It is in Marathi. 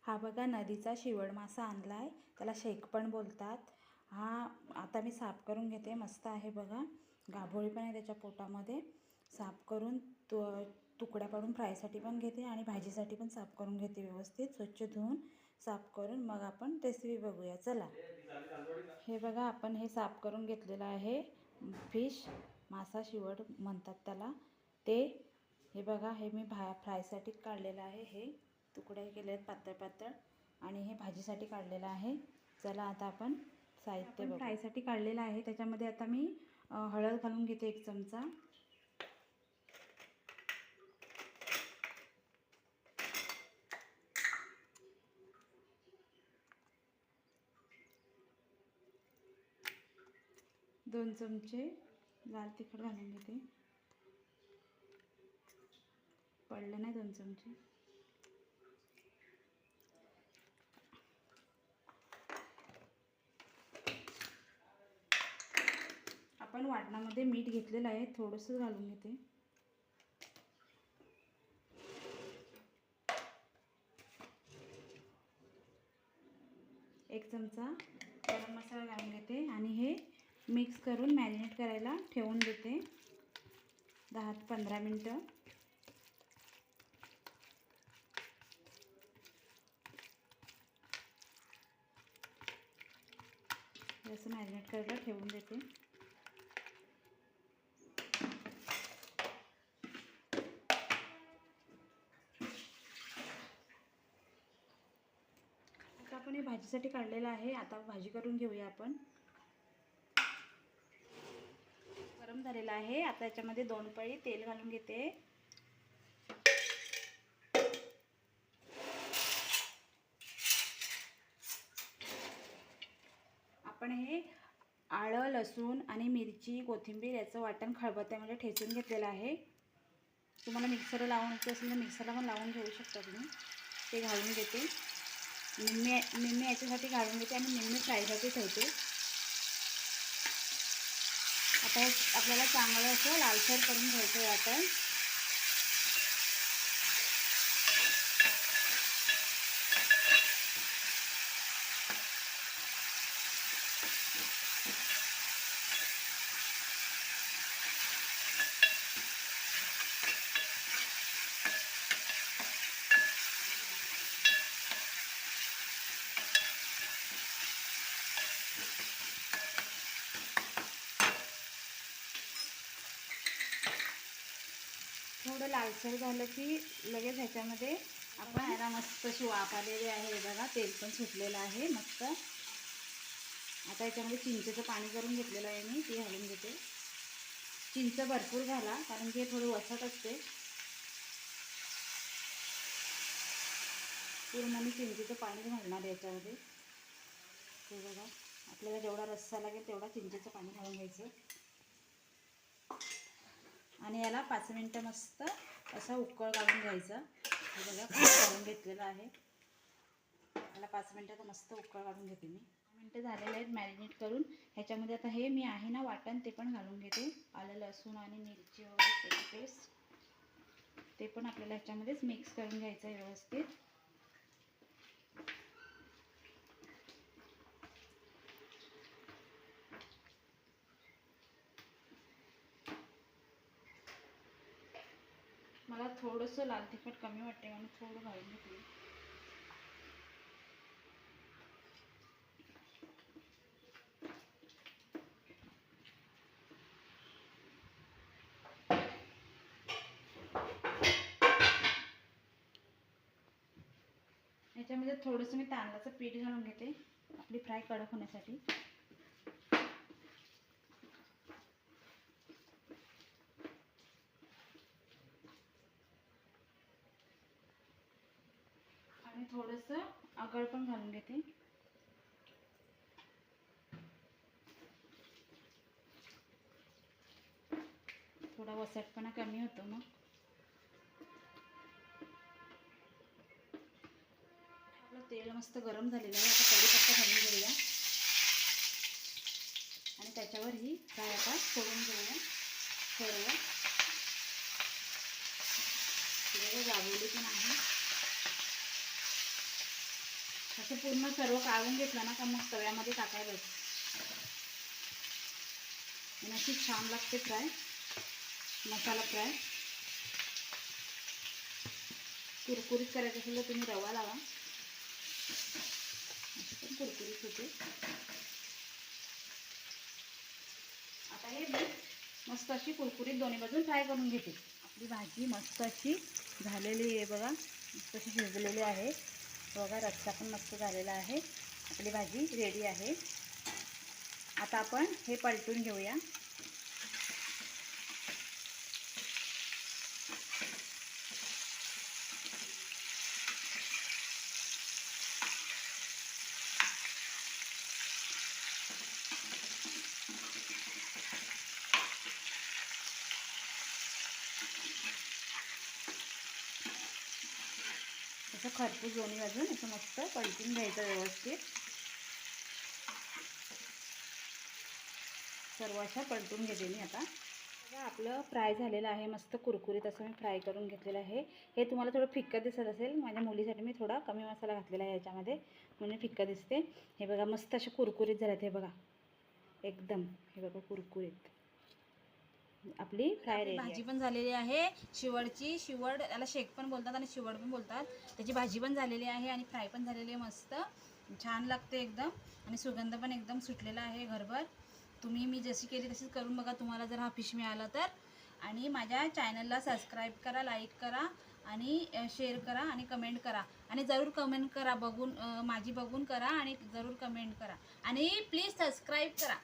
हा बघा नदीचा शिवड मासा आणलाय, त्याला शेक पण बोलतात. हा आता मी साफ करून घेते. मस्त आहे बघा, गाभोळी पण आहे त्याच्या पोटामध्ये. साफ करून तुकड्या पाडून फ्रायसाठी पण घेते आणि भाजीसाठी पण साफ करून घेते. व्यवस्थित स्वच्छ धुवून साफ करून मग आपण रेसिपी बघूया. चला, हे बघा आपण हे साफ करून घेतलेलं आहे. फिश मासा शिवड म्हणतात त्याला ते. हे बघा, हे मी फ्रायसाठी काढलेलं आहे. हे तुकडे केले आहेत पातळ पातळ आणि हे भाजीसाठी काढलेलं आहे. चला आता आपण साहित्य बघू. फ्रायसाठी काढलेलं आहे. त्याच्यामध्ये आता मी हळद घालून घेते 1 चमचा. दोन चमचे लाल तिखट घालून घेते. पडलं नाही 2 चमचे. आपण वाटणामध्ये मीठ घेतलेलं आहे, थोडंसं घालून घेते. एक चमचा गरम मसाला घालून घेते आणि हे मिक्स करून मॅरिनेट करायला ठेवून देते 10 ते 15 मिनटं. असं मॅरिनेट करायला ठेवून देते. आता आपण हे भाजीसाठी काढलेलं आहे. आता भाजी करून घेऊया आपण. गरम झालेला आहे. आता याच्यामध्ये 2 पळी तेल घालून घेते. आपण हे आलं, लसूण आणि मिरची, कोथिंबीर याचं वाटण खलबत्त्यामध्ये ठेचून घेतलेलं आहे. तुम्हाला मिक्सर लावून असेल तर मिक्सरला पण लावून घेऊ शकता तुम्ही. ते घालून घेते. निम्मे याच्यासाठी घालून घेते आणि निम्मे फ्रायसाठी ठेवते. आता आपल्याला चांगलं असं लालसर करून घ्यायचं आहे वाटण. थोडं लालसर झालं की लगेच ह्याच्यामध्ये आपण ह्याला मस्त अशी वाफ आलेली आहे. बघा, तेल पण सुटलेलं आहे मस्त. आता याच्यामध्ये चिंचेचं पाणी करून घेतलेलं आहे मी, ते घालून घेते. चिंच भरपूर घाला कारण की हे थोडं वसट असते. पूर्ण मी चिंचेचं पाणी घालणार याच्यामध्ये. हे बघा, आपल्याला जेवढा रस्सा लागेल तेवढा चिंचेचं पाणी घालून घ्यायचं आणि याला 5 मिनटं मस्त असा उकळ काढून घ्यायचा. हे बघा, काढून घेतलेलं आहे. याला 5 मिनटात मस्त उकळ काढून घेते मी. 5 मिनटं झालेले आहेत मॅरिनेट करून. ह्याच्यामध्ये आता हे मी आहे ना वाटण, ते पण घालून घेते. आलं, लसूण आणि मिरची वगैरे त्याची पेस्ट, ते पण आपल्याला ह्याच्यामध्येच मिक्स करून घ्यायचं आहे व्यवस्थित. मला थोडंसं लाल तिखट कमी वाटते म्हणून थोडं घालून घेतलं. याच्यामध्ये थोडंसं मी तांदळाचं पीठ घालून घेते आपली फ्राय कडक होण्यासाठी. आणि थोडंसं आगळ पण घालून घेते. थोडा वसटपणा कमी होतो मग. आपलं तेल मस्त गरम झालेलं आहे. आता कढीपत्ता घालून घेऊया आणि त्याच्यावर ही फ्राय आता सोडून घेऊया सर्व. गावली पण आहे. असं पूर्ण सर्व काढून घेतलं ना का मग तव्यामध्ये टाकायला आणि अशी छान लागते फ्राय, मसाला फ्राय. कुरकुरीत करायचं असेल तर तुम्ही रवा लावा, असं पण कुरकुरीत होते. आता हे मी मस्त अशी कुरकुरीत दोन्ही बाजून फ्राय करून घेते. आपली भाजी मस्त अशी झालेली आहे बघा, मस्त अशी शिजलेली आहे बघा. रस्सा पण मस्त झालेला आहे. आपली भाजी रेडी आहे. आता आपण हे पलटून घेऊया. असं खरपूस दोन्ही बाजून असं मस्त पलटून घ्यायचं व्यवस्थित. सर्व अशा पलटून घेते मी. आता बघा आपलं फ्राय झालेलं आहे, मस्त कुरकुरीत असं मी फ्राय करून घेतलेलं आहे. हे तुम्हाला थोडं फिक्कं दिसत असेल, माझ्या मुलीसाठी मी थोडा कमी मसाला घातलेला आहे याच्यामध्ये, म्हणून फिक्कं दिसते. हे बघा मस्त असे कुरकुरीत झालेत. हे बघा एकदम, हे बघा कुरकुरीत आपली फ्राय रेडी. भाजी पण झालेली आहे शिवडची. शिवड याला शेक पण बोलतात आणि शिवड पण बोलतात. त्याची भाजी पण झालेली आहे आणि फ्राय पण झालेली आहे. मस्त छान लागते एकदम आणि सुगंध पण एकदम सुटलेला आहे घरभर. तुम्ही मी जशी केली तशीच करून बघा, तुम्हाला जर हा फिश मिळाला तर. आणि माझ्या चॅनलला सबस्क्राईब करा, लाईक करा आणि शेअर करा आणि कमेंट करा. आणि जरूर कमेंट करा, बघून माझी बघून करा आणि जरूर कमेंट करा आणि प्लीज सबस्क्राईब करा.